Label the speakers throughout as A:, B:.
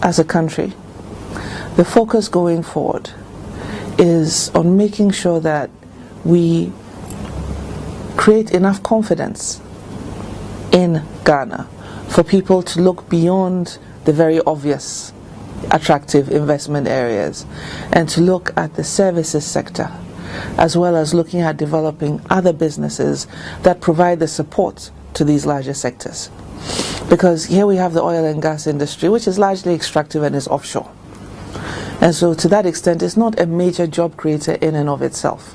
A: As a country, the focus going forward is on making sure that we create enough confidence in Ghana for people to look beyond the very obvious attractive investment areas and to look at the services sector, as well as looking at developing other businesses that provide the support to these larger sectors. Because here we have the oil and gas industry, which is largely extractive and is offshore. And so to that extent, it's not a major job creator in and of itself.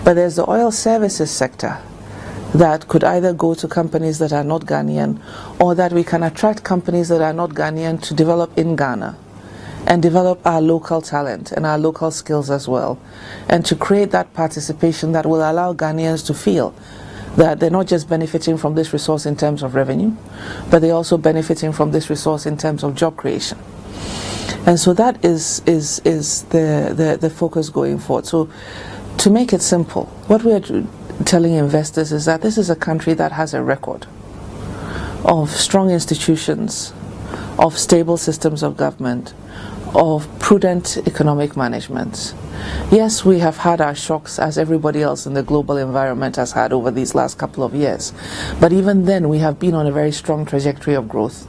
A: But there's the oil services sector that could either go to companies that are not Ghanaian, or that we can attract companies that are not Ghanaian to develop in Ghana and develop our local talent and our local skills as well, and to create that participation that will allow Ghanaians to feel that they're not just benefiting from this resource in terms of revenue, but they're also benefiting from this resource in terms of job creation. And so that is the focus going forward. So to make it simple, what we're telling investors is that this is a country that has a record of strong institutions, of stable systems of government, of prudent economic management. Yes, we have had our shocks, as everybody else in the global environment has had over these last couple of years. But even then, we have been on a very strong trajectory of growth.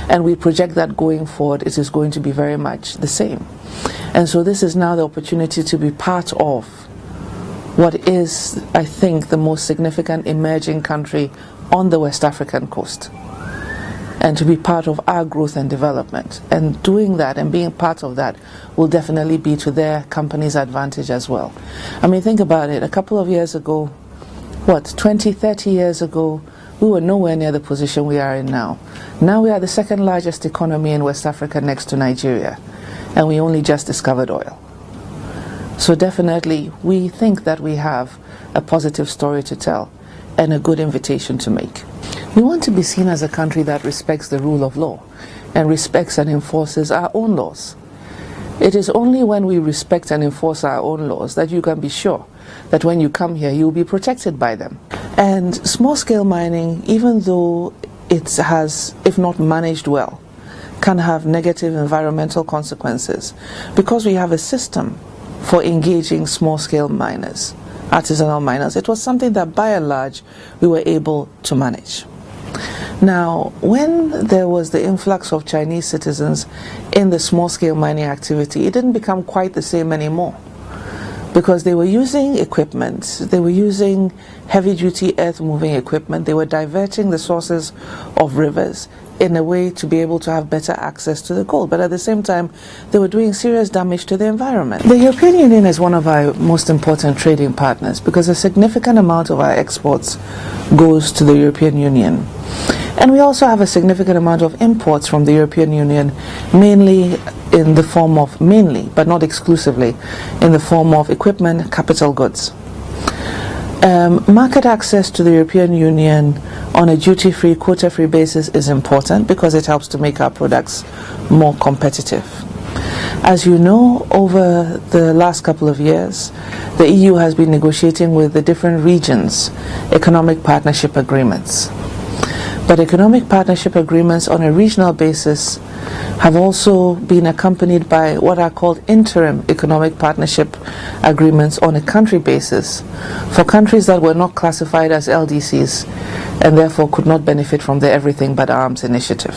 A: And we project that going forward, it is going to be very much the same. And so this is now the opportunity to be part of what is, I think, the most significant emerging country on the West African coast, and to be part of our growth and development. And doing that and being part of that will definitely be to their company's advantage as well. I mean, think about it. A couple of years ago, 20, 30 years ago, we were nowhere near the position we are in now. Now we are the second largest economy in West Africa next to Nigeria, and we only just discovered oil. So definitely, we think that we have a positive story to tell and a good invitation to make. We want to be seen as a country that respects the rule of law and respects and enforces our own laws. It is only when we respect and enforce our own laws that you can be sure that when you come here, you will be protected by them. And small-scale mining, even though it has, if not managed well, can have negative environmental consequences, because we have a system for engaging small-scale miners, artisanal miners. It was something that by and large we were able to manage. Now, when there was the influx of Chinese citizens in the small-scale mining activity, it didn't become quite the same anymore, because they were using equipment, they were using heavy-duty earth-moving equipment, they were diverting the sources of rivers in a way to be able to have better access to the gold. But at the same time, they were doing serious damage to the environment. The European Union is one of our most important trading partners, because a significant amount of our exports goes to the European Union. And we also have a significant amount of imports from the European Union, mainly in the form of, but not exclusively, in the form of equipment, capital goods. Market access to the European Union on a duty-free, quota-free basis is important, because it helps to make our products more competitive. As you know, over the last couple of years, the EU has been negotiating with the different regions economic partnership agreements. But economic partnership agreements on a regional basis have also been accompanied by what are called interim economic partnership agreements on a country basis for countries that were not classified as LDCs and therefore could not benefit from the Everything But Arms initiative.